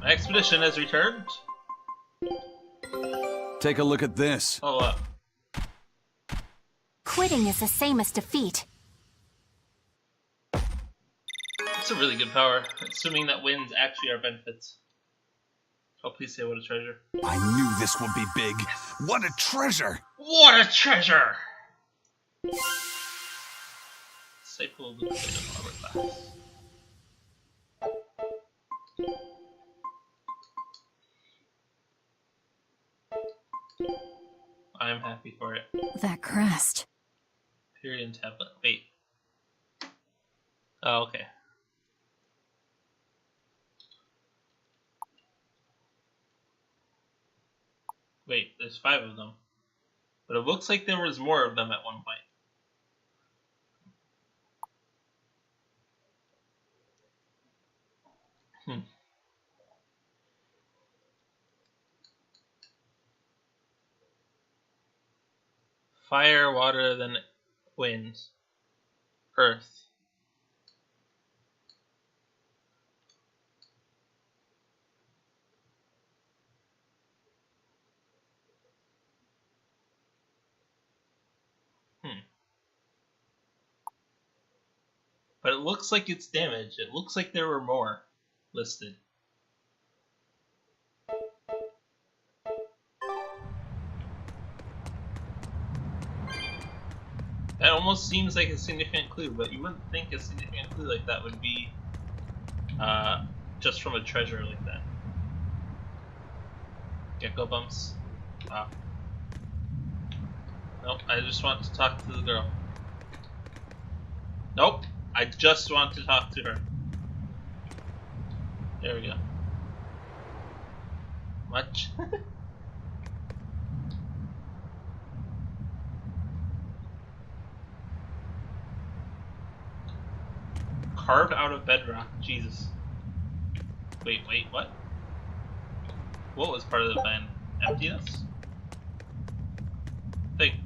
My expedition has returned. Take a look at this. Oh, Quitting is the same as defeat. that's a really good power. Assuming that wins actually are benefits. Oh, please say what a treasure. I knew this would be big. What a treasure! What a treasure! Disciple of the armor class. I am happy for it. That crest. Period tablet. Wait. Oh, okay. Wait, there's 5 of them. But it looks like there was more of them at one point. Fire, water, then wind. Earth. But it looks like it's damaged. It looks like there were more listed. That almost seems like a significant clue, but you wouldn't think a significant clue like that would be just from a treasure like that. Gecko bumps. Wow. Nope, I just want to talk to the girl. Nope, I just want to talk to her. There we go. Much? Carved out of bedrock. Jesus. Wait, what? What was part of the plan? Emptiness? Thing.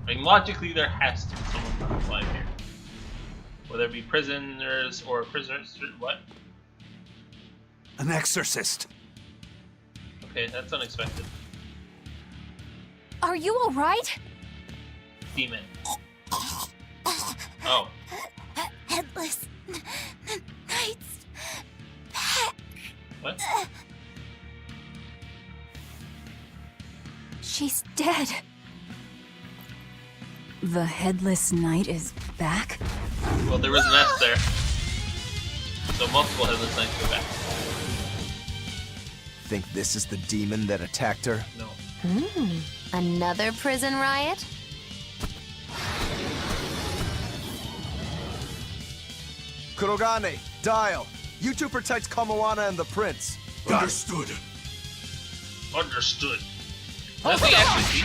I mean, logically, there has to be someone alive here. Whether it be prisoners or prisoners. What? An exorcist. Okay, that's unexpected. Are you alright? Demon. Oh. Headless Knight's back. What? She's dead. The Headless Knight is back? Well, there was an S there. So multiple Headless Knights go back. Think this is the demon that attacked her? No. Another prison riot? Kurogane, Dial, you two protect Kamoana and the prince. Understood. Understood. Does he actually see?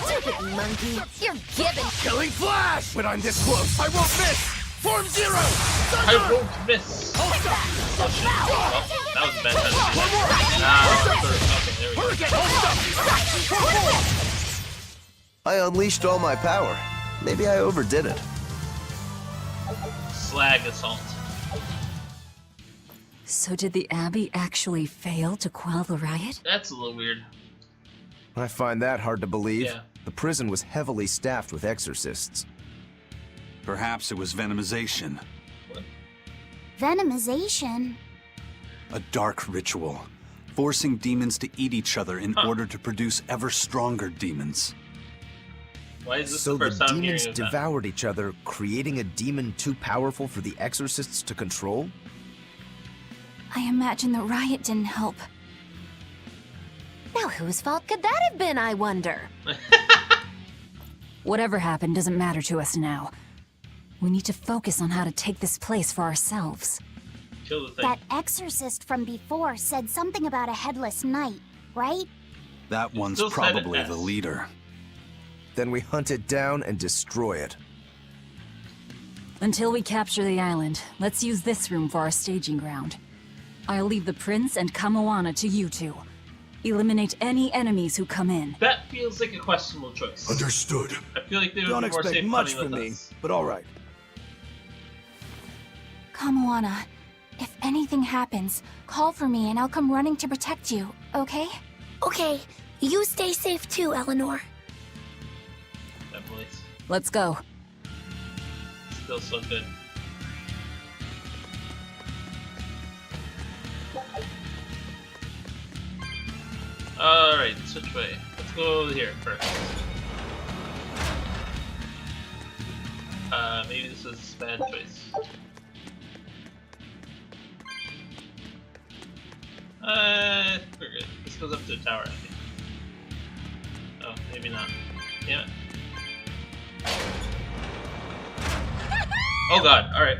Stupid monkey. You're given. Killing Flash! When I'm this close, I won't miss! Form Zero! I won't miss. Oh shit. Well, that was a bad time. Okay, there we go. I unleashed all my power. Maybe I overdid it. Slag assault. So did the Abbey actually fail to quell the riot? That's a little weird. I find that hard to believe. Yeah. The prison was heavily staffed with exorcists. Perhaps it was venomization. What? Venomization? A dark ritual, forcing demons to eat each other in order to produce ever stronger demons. Why is this So the the first time I'm demons hearing of that? devoured each other, creating a demon too powerful for the exorcists to control? I imagine the riot didn't help. Now whose fault could that have been, I wonder? Whatever happened doesn't matter to us now. We need to focus on how to take this place for ourselves. Kill the thing. That exorcist from before said something about a headless knight, right? That one's still said it probably the S. leader. Then we hunt it down and destroy it. Until we capture the island, let's use this room for our staging ground. I'll leave the prince and Kamoana to you two. Eliminate any enemies who come in. That feels like a questionable choice. Understood. I feel like they would Don't be more expect safe much hunting from with me, us. but all right. Kamoana, if anything happens, call for me and I'll come running to protect you, okay? Okay, you stay safe too, Eleanor. That voice. Let's go. Still so good. Alright, switch way. Let's go over here first. Maybe this is a bad choice. We're good. This goes up to a tower, I think. Oh, maybe not. Damn it. Oh god, alright.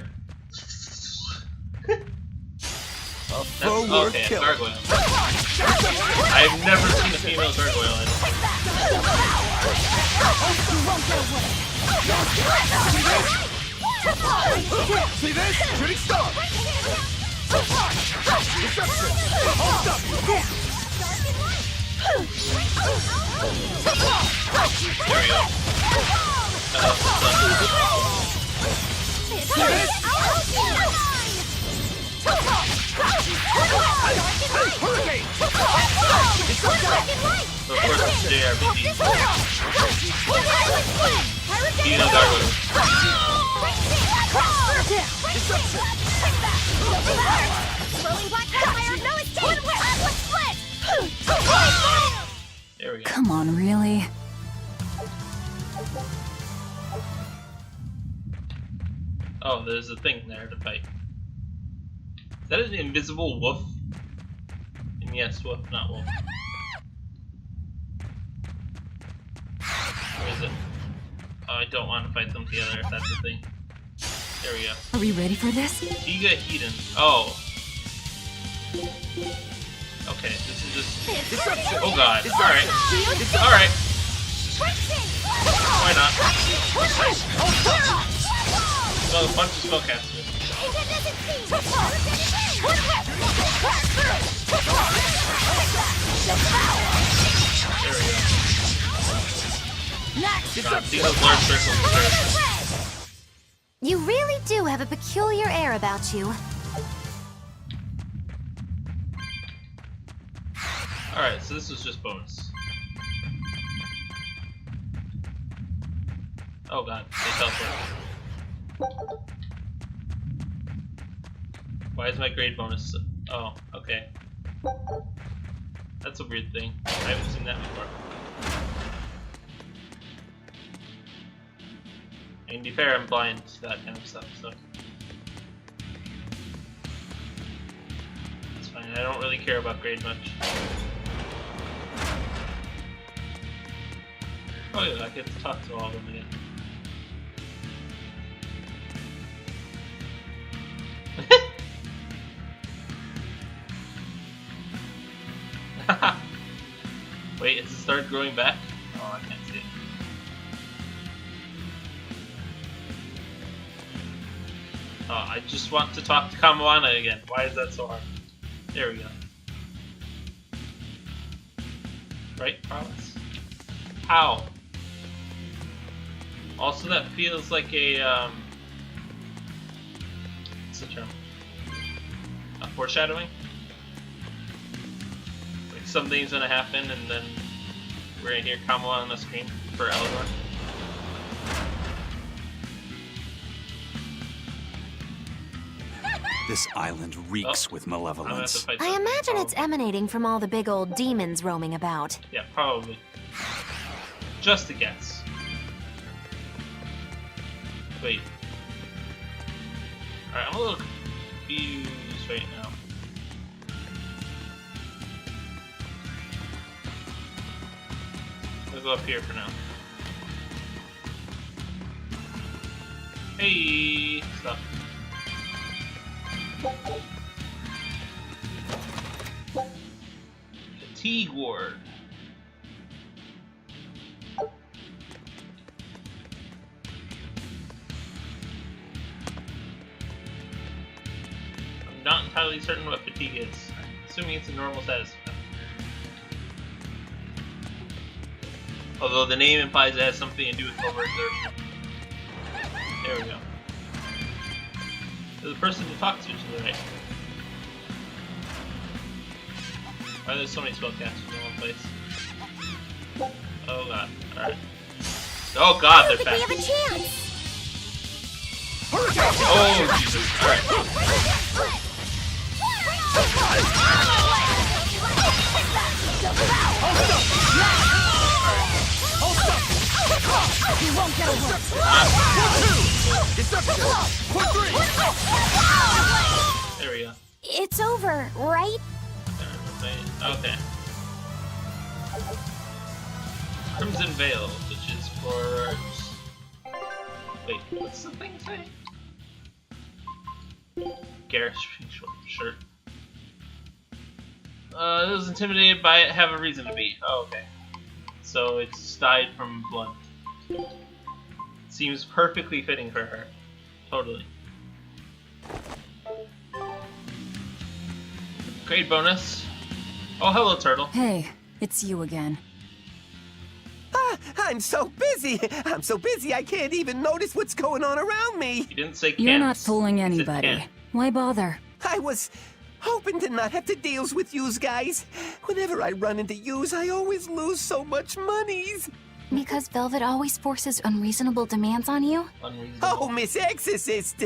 A foe worth okay, killing. gargoyle. I've never seen a female gargoyle, I don't think. See this? Shooting star! Deception! I'll stop you! There we go. See this? Hurricane! So of course it's JRPG. Female gargoyle. Deception! There we go. Come on, really? Oh, there's a thing there to fight. Is that an invisible wolf? And yes, wolf, not wolf. Where is it? Oh, I don't want to fight them together if that's the thing. There we go. Are we ready for this? Giga Hedon. Oh. Okay, this is just... Oh god. Alright. Alright. Why not? Well, a bunch of spellcasters. There we go. God, see those large circles first. You really do have a peculiar air about you. Alright, so this was just bonus. Oh god, they teleport. Why is my grade bonus? Oh, okay. That's a weird thing. I haven't seen that before. And to be fair, I'm blind to that kind of stuff, so it's fine. I don't really care about grade much. Oh yeah, I get to talk to all of them again. Wait, has it started growing back? Oh, I can't see it. Oh, I just want to talk to Kamoana again. Why is that so hard? There we go. Right, promise? How? Also, that feels like a, what's the term? A foreshadowing? Like something's gonna happen and then we're gonna hear Kamoana on the screen for Eleanor. This island reeks with I'm gonna have to malevolence. fight I something, imagine it's probably. emanating from all the big old demons roaming about. Yeah, probably. Just a guess. Wait. Alright, I'm a little confused right now. I'll go up here for now. Hey, stop. Fatigue ward. I'm not entirely certain what fatigue is. Assuming it's a normal status. Although the name implies it has something to do with covert exertion. There we go. There's a person to talk to the right. Why are there so many spellcasters in one place? Oh god. Alright. Oh god, they're fast. We have a chance. Oh Jesus. Alright. He won't get away. There we go. It's over, right? Okay. Crimson Veil, which is for... Wait, what's the thing say? Garish shirt. It was intimidated by it, have a reason to be. Oh, okay. So it's died from blood. Seems perfectly fitting for her. Totally. Great bonus. Oh, hello, Turtle. Hey, it's you again. I'm so busy. I'm so busy I can't even notice what's going on around me. You didn't say You're not cans. fooling You said anybody. can. Why bother? I was hoping to not have to deal with yous guys. Whenever I run into yous, I always lose so much monies. Because Velvet always forces unreasonable demands on you? Unreasonable. Oh, Miss Exorcist,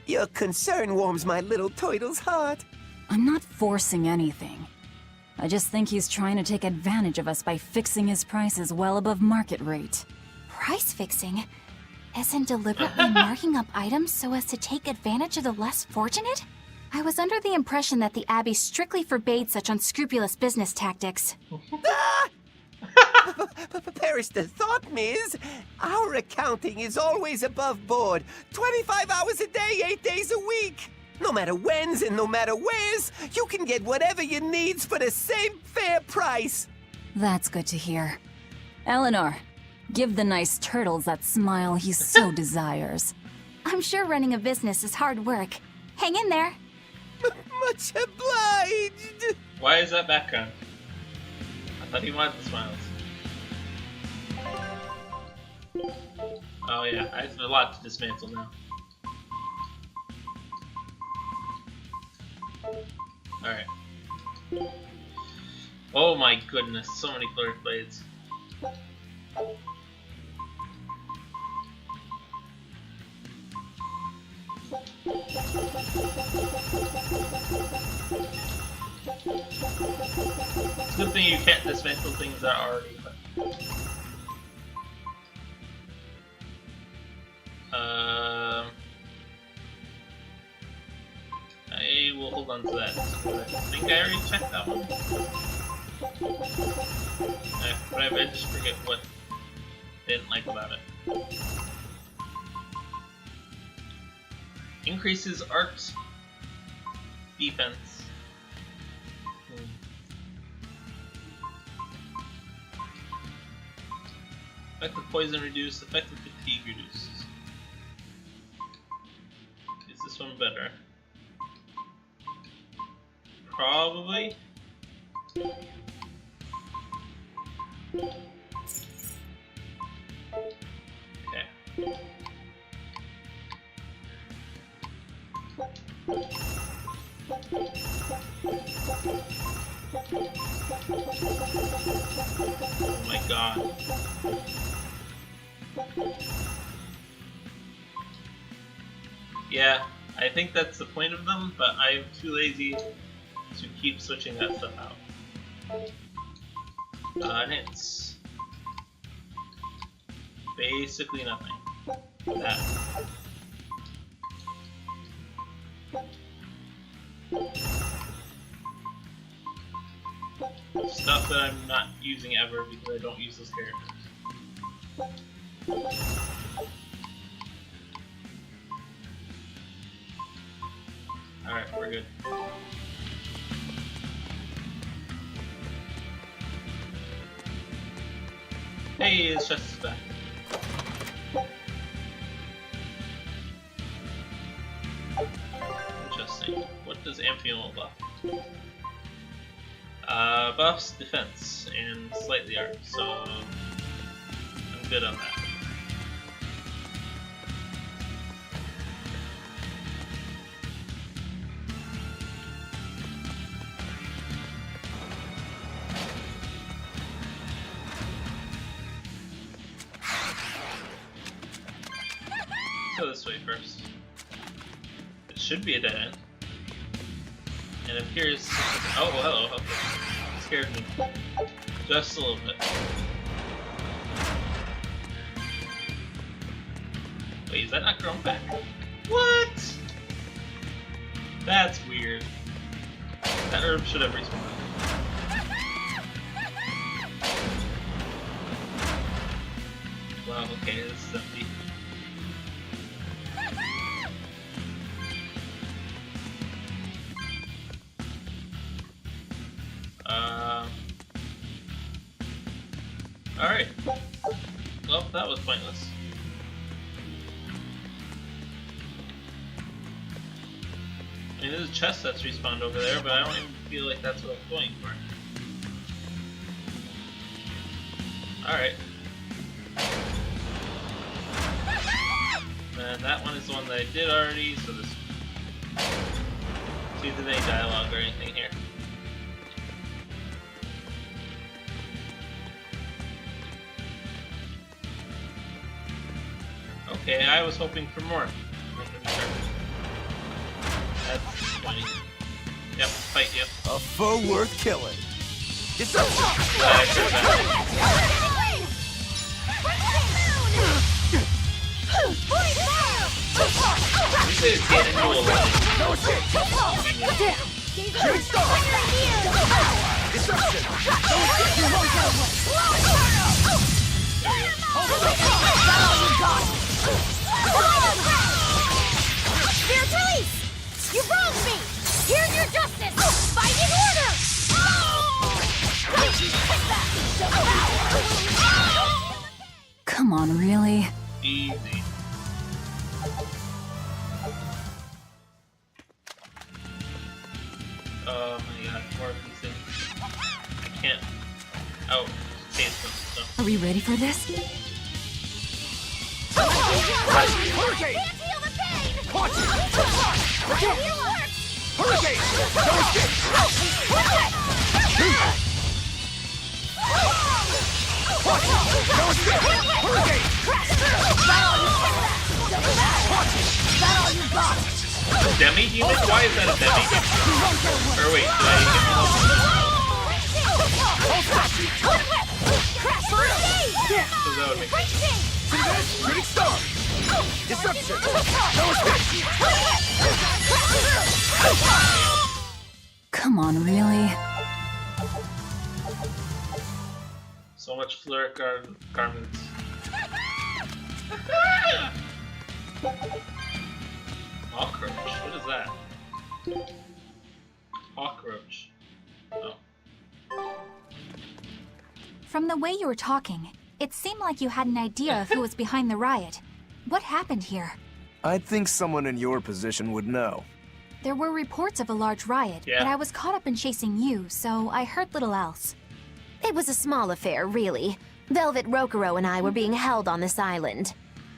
your concern warms my little turtle's heart. I'm not forcing anything. I just think he's trying to take advantage of us by fixing his prices well above market rate. Price fixing? As in deliberately marking up items so as to take advantage of the less fortunate? I was under the impression that the Abbey strictly forbade such unscrupulous business tactics. Perish the thought, Miss. Our accounting is always above board. 25 hours a day, 8 days a week. No matter whens and no matter wheres, you can get whatever you needs for the same fair price. That's good to hear. Eleanor, give the nice turtles that smile he so desires. I'm sure running a business is hard work. Hang in there. Much obliged. Why is that background? I thought he wanted the smiles. Oh yeah, I have a lot to dismantle now. Alright. Oh my goodness, so many colored blades. It's a good thing you can't dismantle things that are already equipped. I will hold on to that. I think I already checked that one. But I just forget what I didn't like about it. Increases arc's defense. Effective poison reduced, effective fatigue reduced. Is this one better? Probably. Okay. Oh my god. Yeah, I think that's the point of them, but I'm too lazy to keep switching that stuff out. And it's basically nothing. That. Stuff that I'm not using ever because I don't use those characters. Alright, we're good. Hey, it's just back. Interesting. What does Amphion buff? Buffs defense and slightly art, so good on that. Go this way first. It should be a dead end. And it appears. Oh, hello. Okay. Scared me. Just a little bit. Wait, is that not grown back? What? That's weird. That herb should have respawned. Wow, okay, this is empty. Alright. Well, that was pointless. I mean, there's a chest that's respawned over there, but I don't even feel like that's what I'm going for. Alright. And that one is the one that I did already, so this... See if there's any dialogue or anything here. Okay, I was hoping for more. That's funny. Yep, fight you. A foe worth killing. It's up. You say it's getting into a line. Spirit release! You wronged me! Here's your justice! Fighting order! Come on, really? Easy. Oh my god, more of these things. I can't. Oh, taste them. So. Are we ready for this? Hurricane! Can't heal the pain! Punch it! Heal hurts! Hurricane! No escape! Punch it! No escape! Hurricane! Demi demon? Why is that a demi? Or wait, did I get so that would make sense. Shooting star! Disruption! No escape! Come on, really? So much flirt garments. Cockroach? What is that? Cockroach. Oh. From the way you were talking, it seemed like you had an idea of who was behind the riot. What happened here? I'd think someone in your position would know. There were reports of a large riot, Yeah. but I was caught up in chasing you, so I heard little else. It was a small affair, really. Velvet Rokuro and I were being held on this island.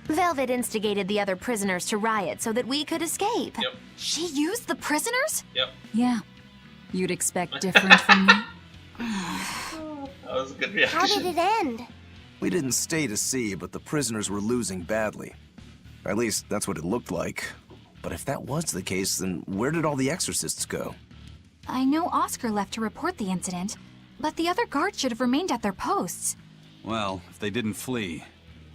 Velvet instigated the other prisoners to riot so that we could escape. Yep. She used the prisoners? Yep. Yeah. You'd expect different from me? That was a good How reaction. did it end? We didn't stay to see, but the prisoners were losing badly. At least, that's what it looked like. But if that was the case, then where did all the exorcists go? I know Oscar left to report the incident, but the other guards should have remained at their posts. Well, if they didn't flee,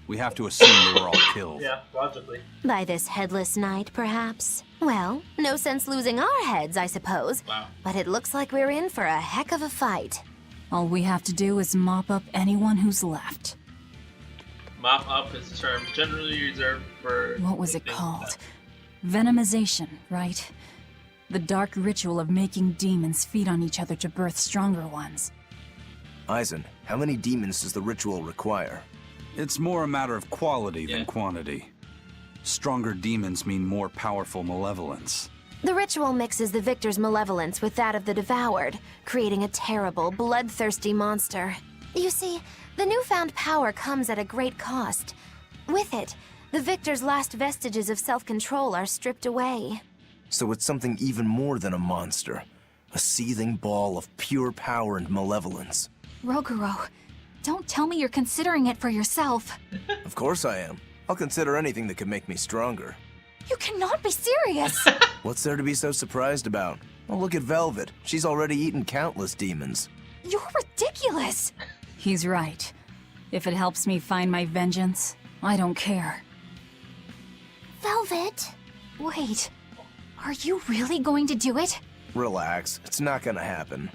we have to assume they were all killed. Yeah, logically. By this headless night, perhaps? Well, no sense losing our heads, I suppose. Wow. But it looks like we're in for a heck of a fight. All we have to do is mop up anyone who's left. Mop up is a term generally reserved for... What was it things called? that- Venomization, right? The dark ritual of making demons feed on each other to birth stronger ones. Eisen, how many demons does the ritual require? It's more a matter of quality Yeah. than quantity. Stronger demons mean more powerful malevolence. The ritual mixes the victor's malevolence with that of the devoured, creating a terrible, bloodthirsty monster. You see, the newfound power comes at a great cost. With it, the victor's last vestiges of self-control are stripped away. So it's something even more than a monster. A seething ball of pure power and malevolence. Roguro, don't tell me you're considering it for yourself. Of course I am. I'll consider anything that could make me stronger. You cannot be serious! What's there to be so surprised about? Well, look at Velvet. She's already eaten countless demons. You're ridiculous! He's right. If it helps me find my vengeance, I don't care. Velvet? Wait, are you really going to do it? Relax, it's not gonna happen.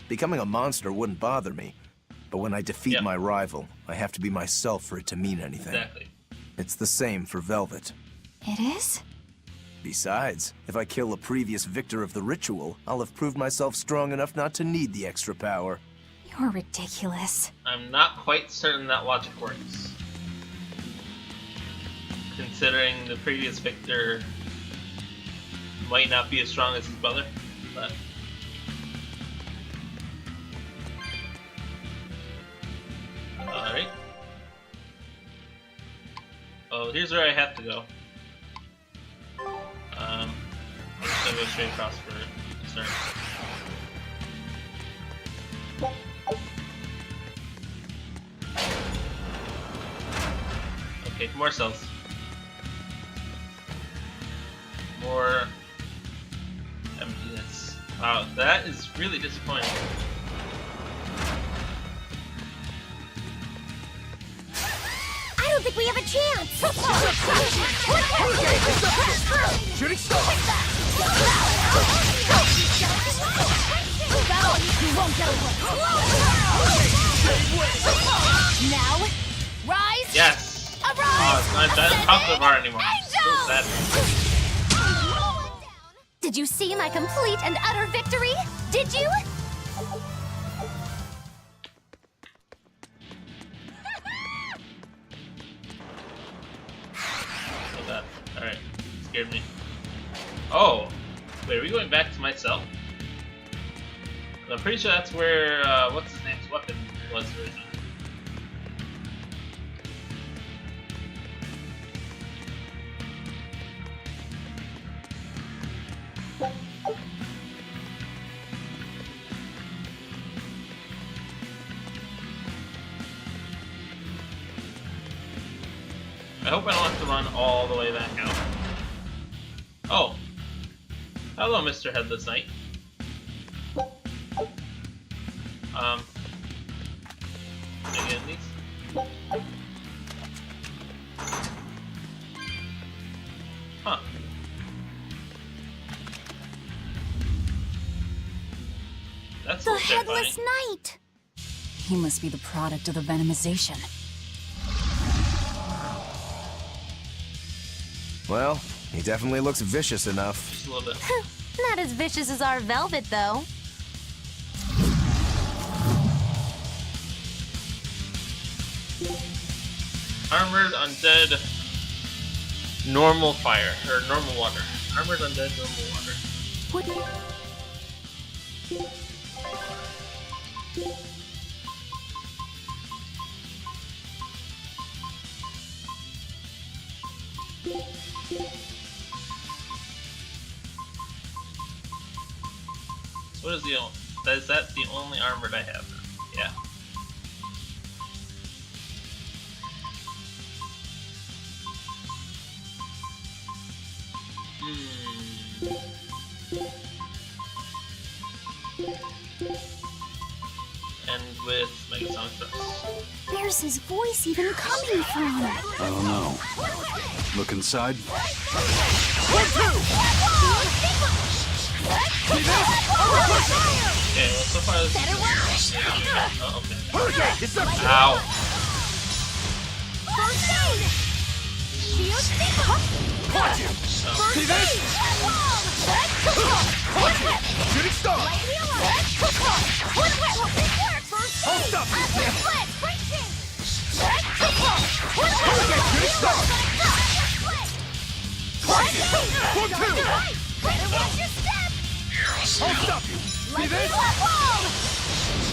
Becoming a monster wouldn't bother me. But when I defeat my rival, I have to be myself for it to mean anything. Exactly. It's the same for Velvet. It is? Besides, if I kill a previous victor of the ritual, I'll have proved myself strong enough not to need the extra power. You're ridiculous. I'm not quite certain that logic works. Considering the previous victor might not be as strong as his brother, but... Alright. Oh, here's where I have to go. I'm just gonna go straight across for a start. Okay, more cells. More emptiness. Wow, that is really disappointing. I don't think we have a chance! Shooting star! Now, rise! Yes! Arise! Oh, it's not that popular bar anymore. So sad. Did you see my complete and utter victory? Did you? So bad. Alright. Scared me. Oh! Wait, are we going back to myself? I'm pretty sure that's where, what's his name's weapon was originally. I hope I don't have to run all the way back out. Oh. Hello, Mr. Headless Knight. Again, these? Huh. That's The a terrifying. Headless Knight! He must be the product of the venomization. Well, he definitely looks vicious enough. Just a little bit. Not as vicious as our Velvet, though. Armored undead normal fire or normal water. Armored undead normal water. What? What is the is that the only armored I have? Yeah. And with Megasonic Thrust. Where's his voice even coming from? I don't know. Look inside. Okay, well so far this is... Oh, okay. Ow! See this? Shooting star! I'll stop you! Shooting star! I'll stop you! See this?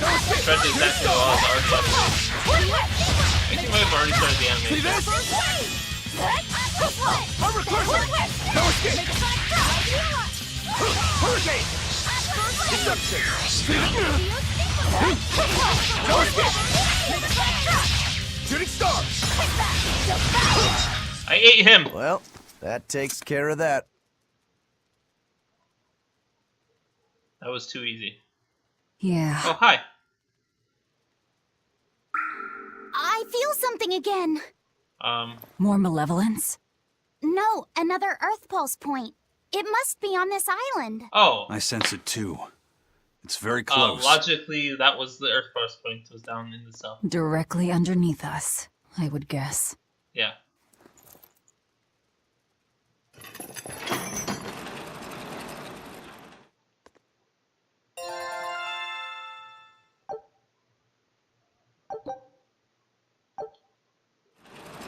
No escape! tried to attack me while I was already on the I think he might have already started the animation. No escape! Hurricane! Destruction! No escape! Shooting star! I ate him! Well, that takes care of that. That was too easy. Yeah. Oh, hi. I feel something again. More malevolence? No, another Earth Pulse point. It must be on this island. Oh. I sense it too. It's very close. Logically, that was the Earth Force point. Was down in the south. Directly underneath us, I would guess. Yeah.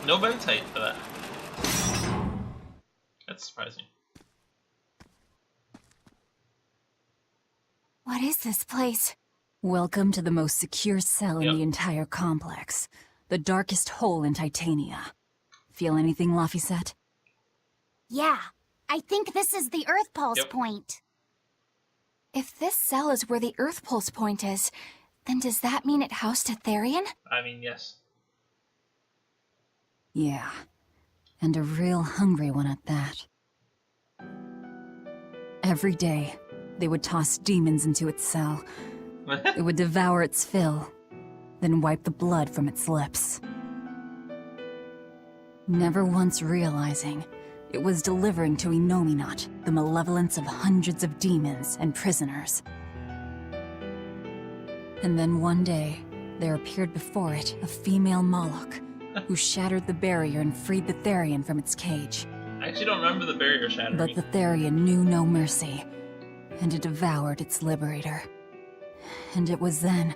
No Bentite for that. That's surprising. What is this place? Welcome to the most secure cell in Yep. the entire complex. The darkest hole in Titania. Feel anything, Laphicet? Yeah, I think this is the Earth Pulse Yep. point. If this cell is where the Earth Pulse point is, then does that mean it housed a Therian? I mean, yes. Yeah. And a real hungry one at that. Every day, they would toss demons into its cell. It would devour its fill, then wipe the blood from its lips. Never once realizing it was delivering to Inominat the malevolence of hundreds of demons and prisoners. And then one day, there appeared before it a female Moloch, who shattered the barrier and freed the Therian from its cage. I actually don't remember the barrier shattering. But the Therian knew no mercy, and it devoured its liberator. And it was then...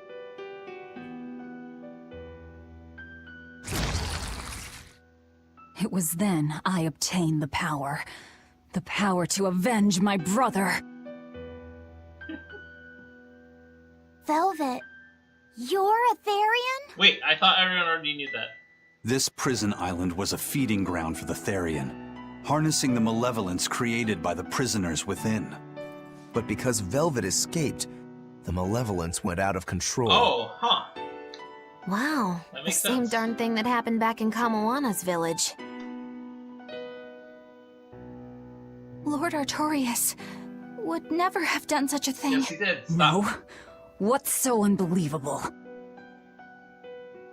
It was then I obtained the power. The power to avenge my brother. Velvet, you're a Therian? Wait, I thought everyone already knew that. This prison island was a feeding ground for the Therian, harnessing the malevolence created by the prisoners within. But because Velvet escaped, the malevolence went out of control. Oh, huh. Wow, That the makes same sense. darn thing that happened back in Kamawana's village. Lord Artorias would never have done such a thing. Yes, he did. Stop. No? What's so unbelievable?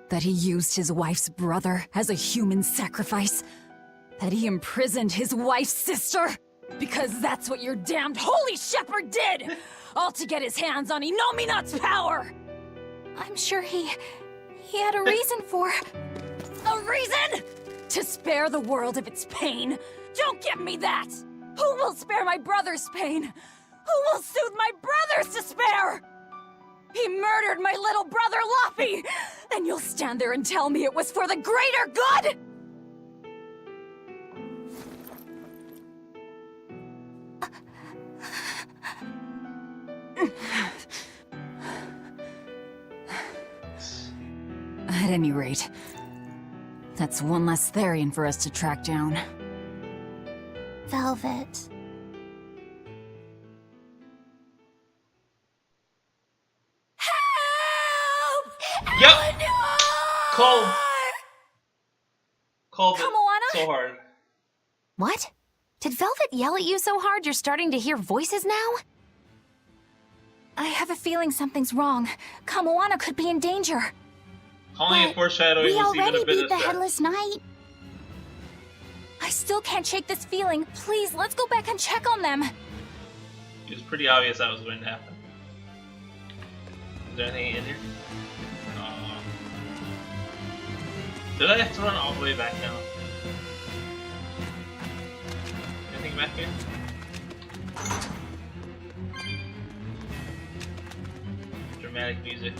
That he used his wife's brother as a human sacrifice? That he imprisoned his wife's sister? Because that's what your damned holy shepherd did! All to get his hands on Inominat's power! I'm sure he had a reason for... A reason? To spare the world of its pain? Don't give me that! Who will spare my brother's pain? Who will soothe my brother's despair? He murdered my little brother Loppy! And you'll stand there and tell me it was for the greater good? At any rate, that's one less Therian for us to track down. Velvet. Help! Yep. Eleanor! Called it Kamoana? so hard. What? Did Velvet yell at you so hard you're starting to hear voices now? I have a feeling something's wrong. Kamoana could be in danger. Calling it foreshadowing We was even already a bit beat of the stretch. Headless Knight. I still can't shake this feeling. Please, let's go back and check on them. It was pretty obvious that was going to happen. Is there anything in here? Did I have to run all the way back now? Anything back here? Dramatic music.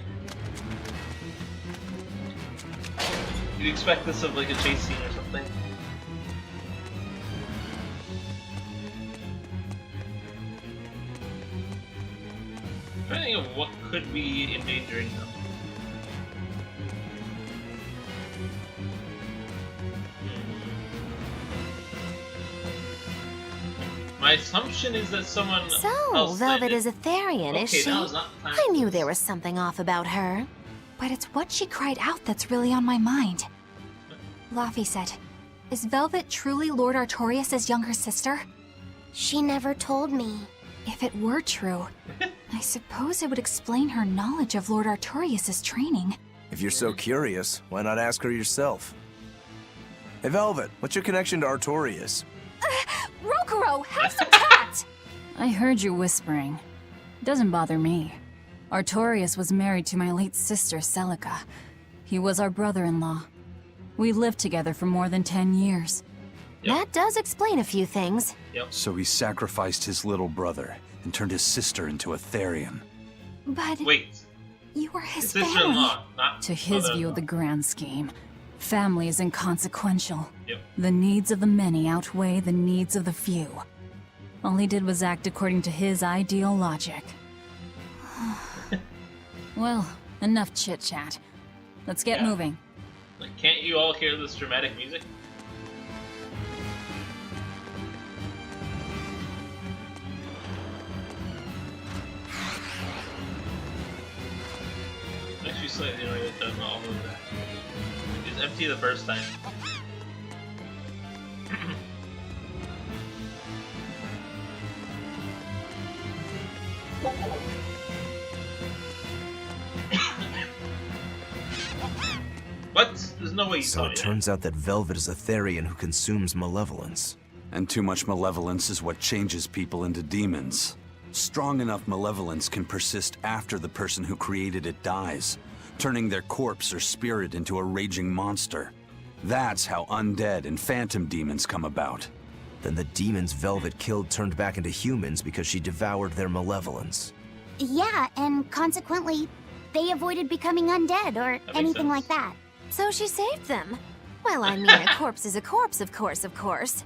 You'd expect this of like a chase scene or something. I'm trying to think of what could be endangering them? My assumption is that someone So, else Velvet landed. is a Therian, is Okay, she? now is not the time I for knew this. there was something off about her. But it's what she cried out that's really on my mind. Laphicet, is Velvet truly Lord Artorias' younger sister? She never told me. If it were true, I suppose it would explain her knowledge of Lord Artorias' training. If you're so curious, why not ask her yourself? Hey, Velvet, what's your connection to Artorias? Rokuro, have some tact! I heard you whispering. Doesn't bother me. Artorias was married to my late sister, Celica. He was our brother-in-law. We lived together for more than 10 years. Yep. That does explain a few things. So he sacrificed his little brother and turned his sister into a Therian. But Wait, you were his his family. sister-in-law, not To his view of mother-in-law. the grand scheme, family is inconsequential. Yep. The needs of the many outweigh the needs of the few. All he did was act according to his ideal logic. Well, enough chit-chat. Let's get Yeah. moving. Like, can't you all hear this dramatic music? I'm actually slightly annoyed at them all of that. It was empty the first time. What? There's no way you So saw it me. turns out that Velvet is a Therian who consumes malevolence. And too much malevolence is what changes people into demons. Strong enough malevolence can persist after the person who created it dies, turning their corpse or spirit into a raging monster. That's how undead and phantom demons come about. Then the demons Velvet killed turned back into humans because she devoured their malevolence. Yeah, and consequently, they avoided becoming undead or makes anything sense. like that. So she saved them. Well, I mean, a corpse is a corpse, of course, of course.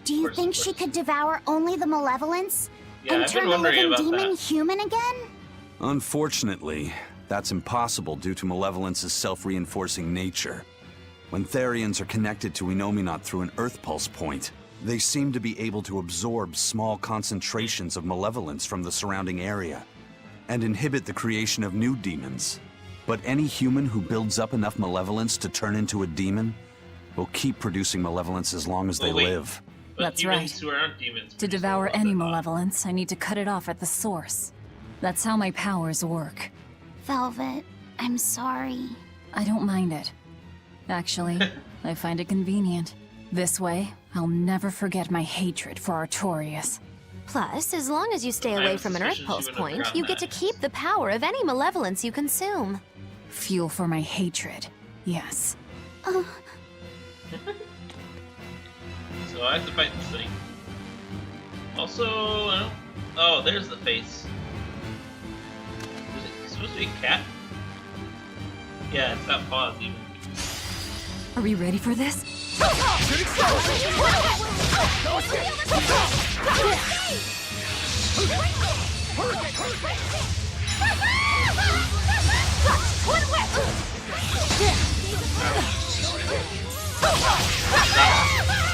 Do you course, think of she course. could devour only the malevolence? Yeah, and I've been turn a wondering living about demon that. human again? Unfortunately, that's impossible due to malevolence's self-reinforcing nature. When Therians are connected to Enominat through an Earth Pulse point, they seem to be able to absorb small concentrations of malevolence from the surrounding area and inhibit the creation of new demons. But any human who builds up enough malevolence to turn into a demon will keep producing malevolence as long as they Wait. live. But That's humans right. who aren't demons To produce devour more any of that. malevolence, I need to cut it off at the source. That's how my powers work. Velvet, I'm sorry. I don't mind it. Actually, I find it convenient. This way, I'll never forget my hatred for Artorias. Plus, as long as you stay I away have from an Earth suspicions Pulse you would have point, forgotten you get to that. keep the power of any malevolence you consume. Fuel for my hatred. Yes. So I have to fight this thing. Also, I don't... Oh, there's the face. Is it supposed to be a cat? Yeah, it's got paws even. Are we ready for this?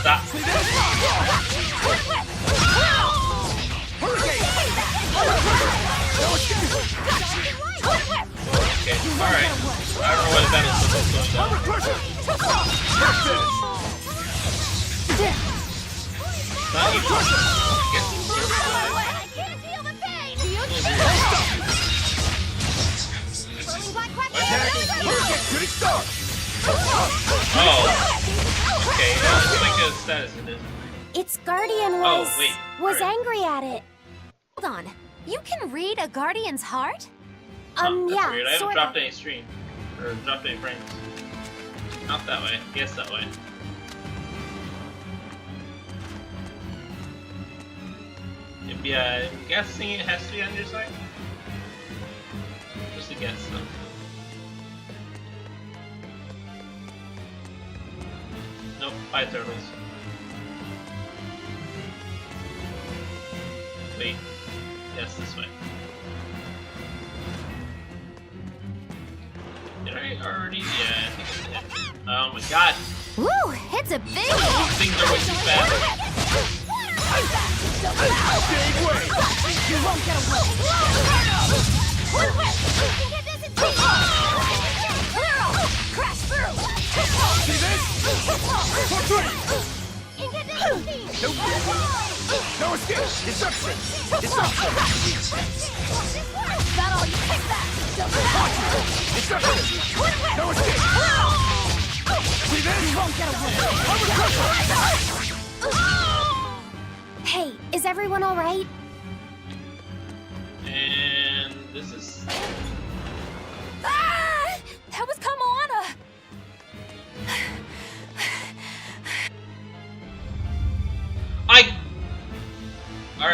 Stop! Okay, alright. I don't know what that is supposed to go down. Not even... Get some sort of- I can't feel the pain! Oh. Okay, it's like a status in it. Its guardian Oh, wait. was Alright. angry at it. Hold on. You can read a Guardian's heart? That's Yeah, weird. I haven't sorta. dropped any stream. Or dropped any frames. Not that way. Yes, that way. Yeah, I'm guessing it has to be on your side. Just a guess, though. Nope, 5 turtles. Wait. Yes, this way. I already? Yeah, I think I did. Oh my god. Woo, it's a biggie! Things are way too fast. You won't get away! Crash through! See this? For three! No escape! Disruption! Disruption! That all you take that! Disruption! No escape! See this? You won't get away! Hey, is everyone all right?